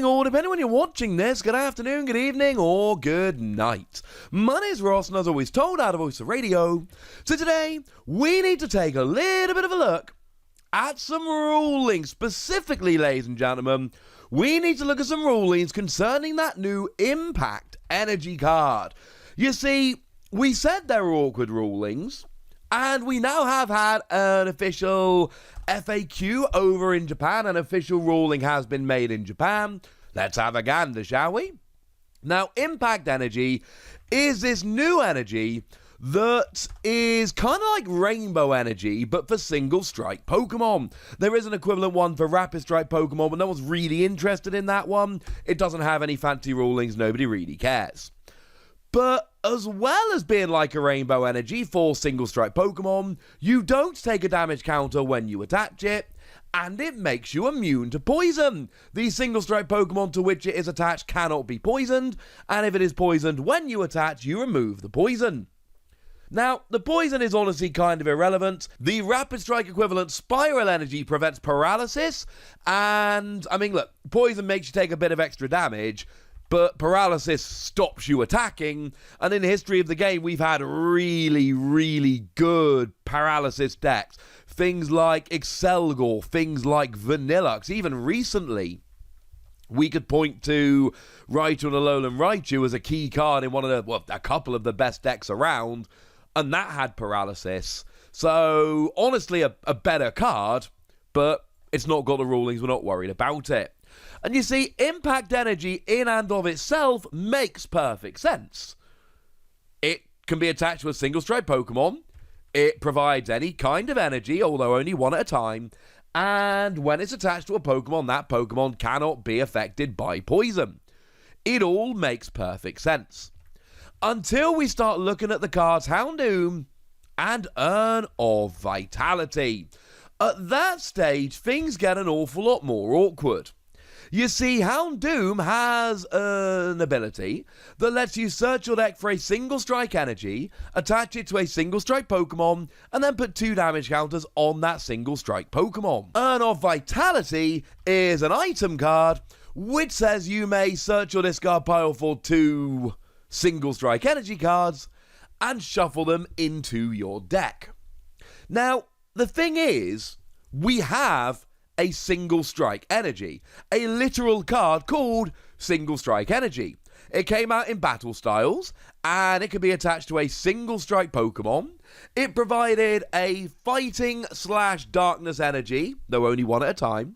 morning, or depending when you're watching this, good afternoon, good evening, or good night. My name's Ross, and as always told, out of Voice of Radio. So today, we need to take a little bit of a look at some rulings. Specifically, ladies and gentlemen, we need to look at some rulings concerning that new Impact Energy card. You see, we said there were awkward rulings, and we now have had an official FAQ over in Japan. An official ruling has been made in Japan. Let's have a gander, shall we? Now, Impact Energy is this new energy that is kind of like Rainbow Energy, but for single strike Pokemon. There is an equivalent one for Rapid Strike Pokemon, but no one's really interested in that one. It doesn't have any fancy rulings. Nobody really cares. But as well as being like a Rainbow Energy for single strike Pokemon, you don't take a damage counter when you attach it, and it makes you immune to poison. The single strike Pokemon to which it is attached cannot be poisoned, and if it is poisoned when you attach, you remove the poison. Now, the poison is honestly kind of irrelevant. The Rapid Strike equivalent Spiral Energy prevents paralysis, and, I mean, look, poison makes you take a bit of extra damage, but paralysis stops you attacking, and in the history of the game, we've had really, really good paralysis decks. Things like Excelgor, things like Vanillux, even recently, we could point to Raichu and Alolan Raichu as a key card in one of the, well, a couple of the best decks around, and that had paralysis. So, honestly, a better card, but it's not got the rulings, we're not worried about it. And you see, Impact Energy in and of itself makes perfect sense. It can be attached to a single strike Pokemon, it provides any kind of energy, although only one at a time, and when it's attached to a Pokemon, that Pokemon cannot be affected by poison. It all makes perfect sense. Until we start looking at the cards Houndoom and Urn of Vitality. At that stage, things get an awful lot more awkward. You see, Houndoom has an ability that lets you search your deck for a single strike energy, attach it to a single strike Pokemon, and then put 2 damage counters on that single strike Pokemon. Urn of Vitality is an item card which says you may search your discard pile for 2 single strike energy cards and shuffle them into your deck. Now, the thing is, we have a single strike energy, a literal card called Single Strike Energy. It came out in Battle Styles, and it could be attached to a single strike Pokemon. It provided a fighting / darkness energy, though only one at a time,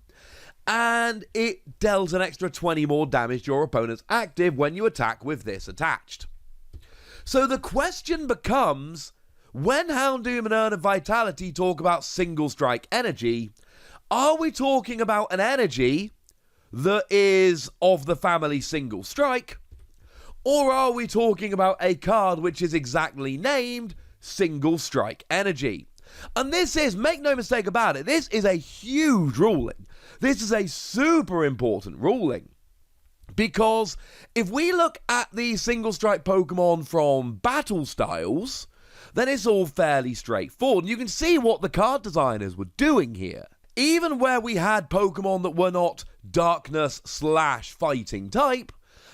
and it dealt an extra 20 more damage to your opponent's active when you attack with this attached. So the question becomes, when Houndoom and Urn of Vitality talk about single strike energy, are we talking about an energy that is of the family single strike, or are we talking about a card which is exactly named Single Strike Energy? And this is, make no mistake about it, this is a huge ruling. This is a super important ruling. Because if we look at the single strike Pokemon from Battle Styles, then it's all fairly straightforward. And you can see what the card designers were doing here. Even where we had Pokemon that were not darkness / fighting type,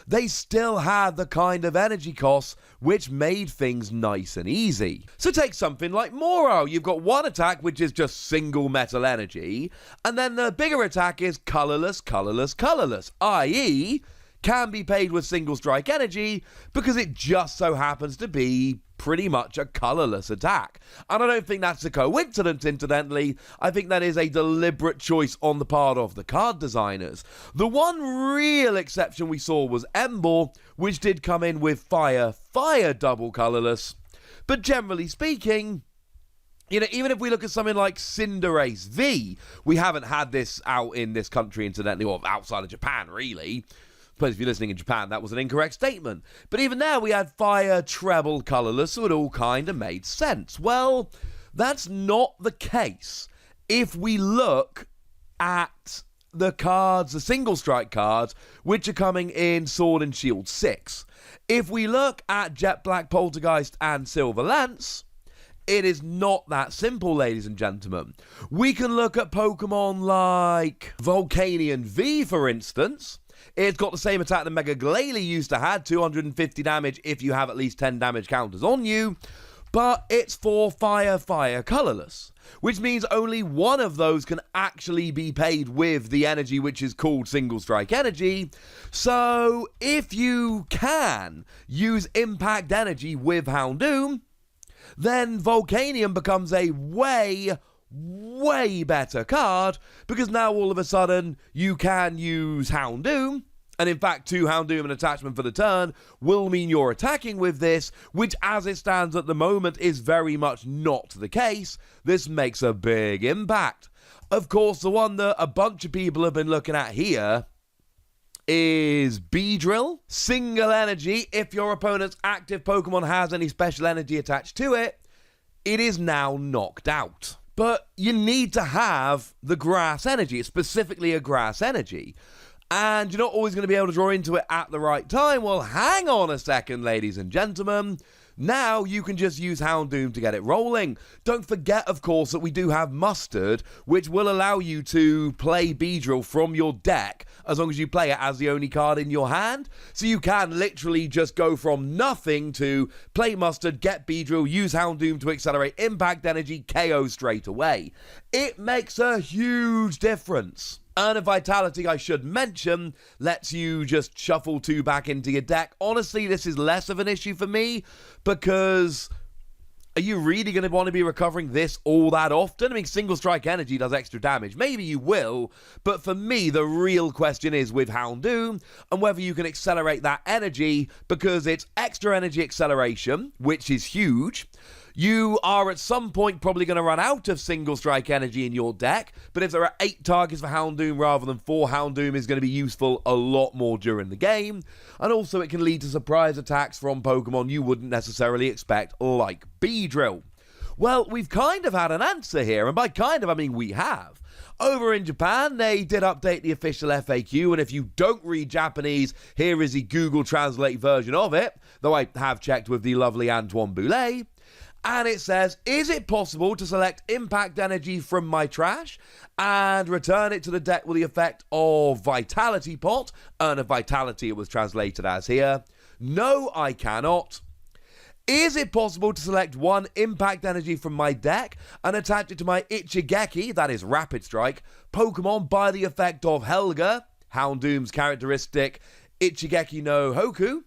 they still had the kind of energy costs which made things nice and easy. So take something like Moro. You've got one attack which is just single metal energy, and then the bigger attack is colorless, i.e. can be paid with single strike energy because it just so happens to be pretty much a colorless attack. And I don't think that's a coincidence, incidentally. I think that is a deliberate choice on the part of the card designers. The one real exception we saw was Emboar, which did come in with fire double colorless. But generally speaking, you know, even if we look at something like Cinderace V, we haven't had this out in this country, incidentally, or outside of Japan, really. I suppose if you're listening in Japan, that was an incorrect statement. But even there, we had fire treble colorless, so it all kind of made sense. Well, that's not the case if we look at the cards, the single strike cards, which are coming in Sword and Shield 6. If we look at Jet Black, Poltergeist, and Silver Lance, it is not that simple, ladies and gentlemen. We can look at Pokemon like Volcanion V, for instance. It's got the same attack that Mega Glalie used to have, 250 damage if you have at least 10 damage counters on you, but it's for fire colorless, which means only one of those can actually be paid with the energy which is called Single Strike Energy. So if you can use Impact Energy with Houndoom, then Volcanion becomes a way better card, because now all of a sudden you can use Houndoom, and in fact 2 Houndoom and attachment for the turn will mean you're attacking with this, which as it stands at the moment is very much not the case. This makes a big impact. Of course, the one that a bunch of people have been looking at here is Beedrill. Single energy. If your opponent's active Pokemon has any special energy attached to it, it is now knocked out. But you need to have the grass energy. It's specifically a grass energy. And you're not always going to be able to draw into it at the right time. Well, hang on a second, ladies and gentlemen. Now you can just use Houndoom to get it rolling. Don't forget, of course, that we do have Mustard, which will allow you to play Beedrill from your deck as long as you play it as the only card in your hand. So you can literally just go from nothing to play Mustard, get Beedrill, use Houndoom to accelerate Impact Energy, KO straight away. It makes a huge difference. Urn of Vitality, I should mention, lets you just shuffle 2 back into your deck. Honestly, this is less of an issue for me, because are you really going to want to be recovering this all that often? I mean, Single Strike Energy does extra damage. Maybe you will, but for me, the real question is with Houndoom and whether you can accelerate that energy, because it's extra energy acceleration, which is huge. You are at some point probably going to run out of Single Strike Energy in your deck, but if there are 8 targets for Houndoom rather than 4, Houndoom is going to be useful a lot more during the game. And also it can lead to surprise attacks from Pokemon you wouldn't necessarily expect, like Beedrill. Well, we've kind of had an answer here, and by kind of I mean we have. Over in Japan, they did update the official FAQ, and if you don't read Japanese, here is the Google Translate version of it, though I have checked with the lovely Antoine Boulet. And it says, is it possible to select Impact Energy from my trash and return it to the deck with the effect of Vitality Pot? Urn of Vitality, it was translated as here. No, I cannot. Is it possible to select 1 Impact Energy from my deck and attach it to my Ichigeki, that is Rapid Strike, Pokemon by the effect of Helga, Houndoom's characteristic Ichigeki no Hoku,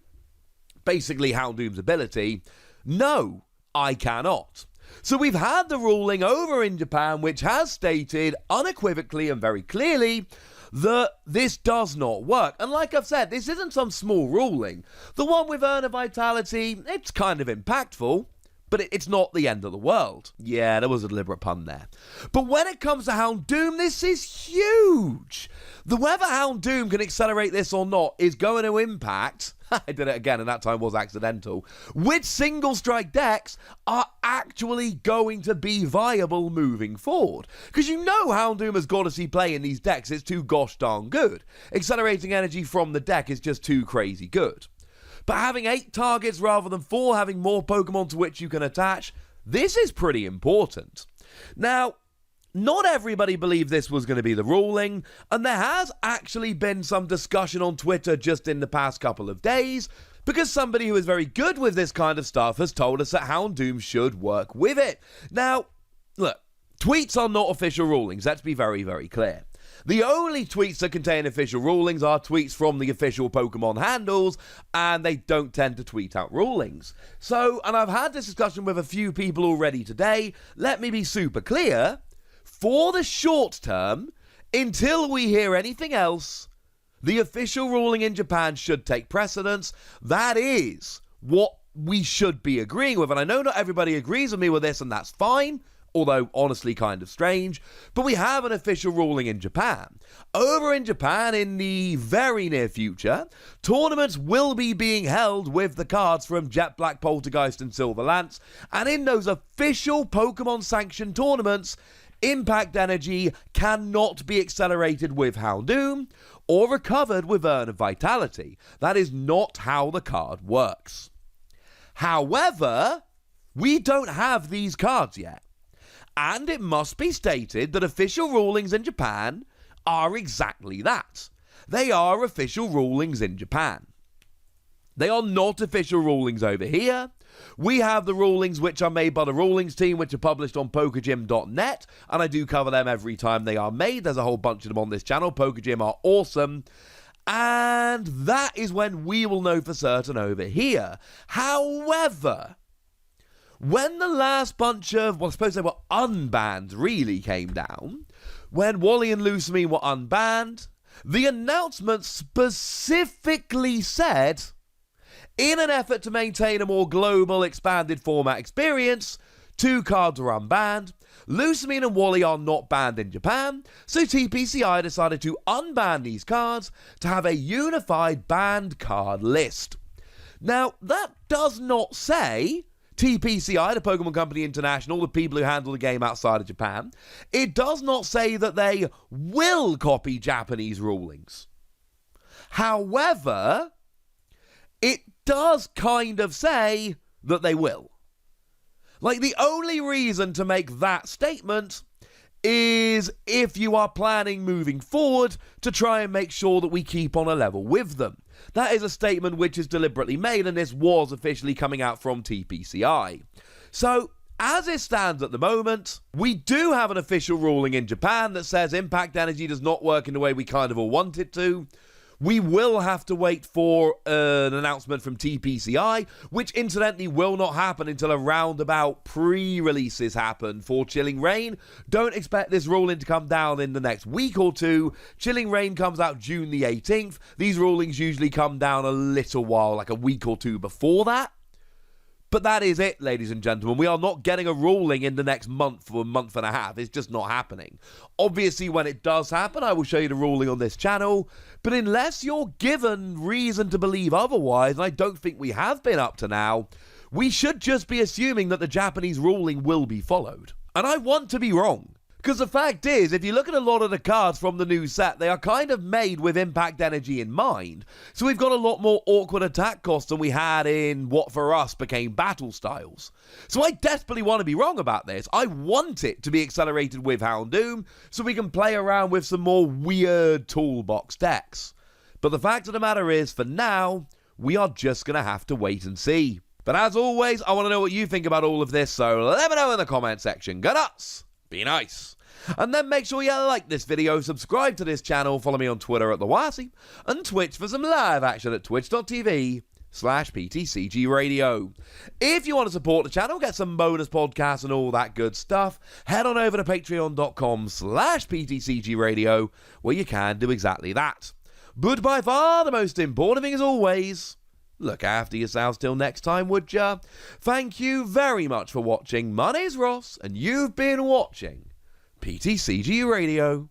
basically Houndoom's ability? No, I cannot. So we've had the ruling over in Japan, which has stated unequivocally and very clearly that this does not work. And like I've said, this isn't some small ruling. The one with Urn of Vitality, it's kind of impactful, but it's not the end of the world. Yeah, there was a deliberate pun there. But when it comes to Houndoom, this is huge. The whether Houndoom can accelerate this or not is going to impact, I did it again and that time was accidental, which single strike decks are actually going to be viable moving forward. Because you know Houndoom has got to see play in these decks, it's too gosh darn good. Accelerating energy from the deck is just too crazy good. But having 8 targets rather than 4, having more Pokemon to which you can attach, this is pretty important. Now, not everybody believed this was going to be the ruling, and there has actually been some discussion on Twitter just in the past couple of days, because somebody who is very good with this kind of stuff has told us that Houndoom should work with it. Now, look, tweets are not official rulings, let's be very, very clear. The only tweets that contain official rulings are tweets from the official Pokemon handles, and they don't tend to tweet out rulings. So, and I've had this discussion with a few people already today, let me be super clear. For the short term, until we hear anything else, the official ruling in Japan should take precedence. That is what we should be agreeing with. And I know not everybody agrees with me with this, and that's fine, although honestly kind of strange. But we have an official ruling in Japan. Over in Japan, in the very near future, tournaments will be being held with the cards from Jet Black, Poltergeist, and Silver Lance. And in those official Pokemon-sanctioned tournaments, Impact Energy cannot be accelerated with Houndoom or recovered with Urn of Vitality. That is not how the card works. However, we don't have these cards yet. And it must be stated that official rulings in Japan are exactly that. They are official rulings in Japan. They are not official rulings over here. We have the rulings which are made by the rulings team, which are published on PokerGym.net, and I do cover them every time they are made. There's a whole bunch of them on this channel. PokerGym are awesome. And that is when we will know for certain over here. However, when the last bunch of, well, I suppose they were unbanned, really came down, when Wally and Lucamine were unbanned, the announcement specifically said, in an effort to maintain a more global, expanded format experience, 2 cards are unbanned. Lucamine and Wally are not banned in Japan, so TPCI decided to unban these cards to have a unified banned card list. Now, that does not say TPCI, the Pokemon Company International, the people who handle the game outside of Japan, it does not say that they will copy Japanese rulings. However, it does kind of say that they will. Like, the only reason to make that statement is if you are planning moving forward to try and make sure that we keep on a level with them. That is a statement which is deliberately made, and this was officially coming out from TPCI. So, as it stands at the moment, we do have an official ruling in Japan that says impact energy does not work in the way we kind of all want it to. We will have to wait for an announcement from TPCI, which incidentally will not happen until around about pre-releases happen for Chilling Reign. Don't expect this ruling to come down in the next week or two. Chilling Reign comes out June the 18th. These rulings usually come down a little while, like a week or two before that. But that is it, ladies and gentlemen. We are not getting a ruling in the next month or a month and a half. It's just not happening. Obviously, when it does happen, I will show you the ruling on this channel. But unless you're given reason to believe otherwise, and I don't think we have been up to now, we should just be assuming that the Japanese ruling will be followed. And I want to be wrong. Because the fact is, if you look at a lot of the cards from the new set, they are kind of made with impact energy in mind. So we've got a lot more awkward attack costs than we had in what for us became battle styles. So I desperately want to be wrong about this. I want it to be accelerated with Houndoom so we can play around with some more weird toolbox decks. But the fact of the matter is, for now, we are just going to have to wait and see. But as always, I want to know what you think about all of this, so let me know in the comment section. Go nuts! Be nice. And then make sure you like this video, subscribe to this channel, follow me on Twitter at TheWasi, and Twitch for some live action at twitch.tv/PTCG Radio. If you want to support the channel, get some bonus podcasts and all that good stuff, head on over to patreon.com/PTCG Radio, where you can do exactly that. But by far the most important thing as always, look after yourselves till next time, would ya? Thank you very much for watching. My name's Ross, and you've been watching PTCG Radio.